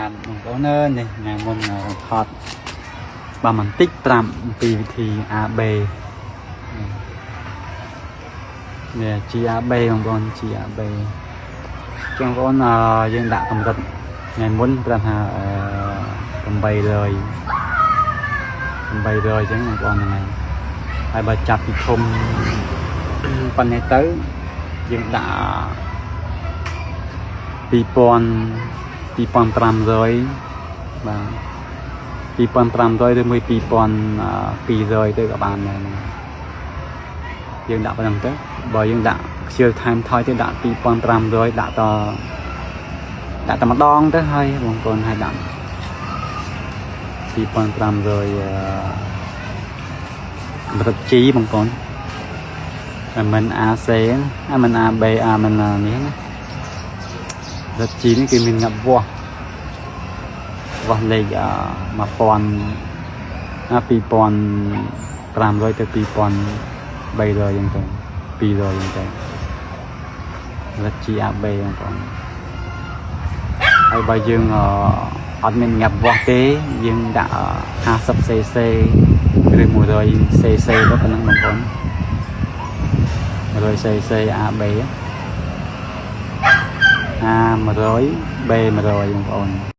បាទបងប្អូនអើយនេះថ្ងៃមុនថតបានបន្តិច5ពីវិធី AB នេះ GAB បងប្អូន GAB ចឹងបងប្អូនយើងដាក់កម្រិតថ្ងៃមុនប្រាប់ថា800ចឹងបងប្អូនហ្នឹងហើយបើចាប់ពីធំប៉ុណ្ណេះទៅយើងដាក់2500បាទ2500ឬមួយ2200ទៅក៏បានដែរយើងដាក់ប៉ុណ្ណឹងទៅបើយើងដាក់ខ្ជិលថែមថយទៅដាក់2500ដាក់តែម្ដងទៅហើយបងប្អូនឲ្យដាក់2500កម្រិត G បងប្អូនមិន AC មិន AB មិននេះណាកម្រិត G នេះគឺមានងាប់វាស់លេខ2500ទៅ2300យ៉ាងទៅ200យ៉ាងទៅកម្រិត GAB បងប្អូនហើយបើយើងអត់មានងាប់វាស់ទេយើងដាក់ 50cc ឬ 100cc ទៅប៉ុណ្ណឹងបងប្អូន 100cc AB A100 B100 បងប្អូន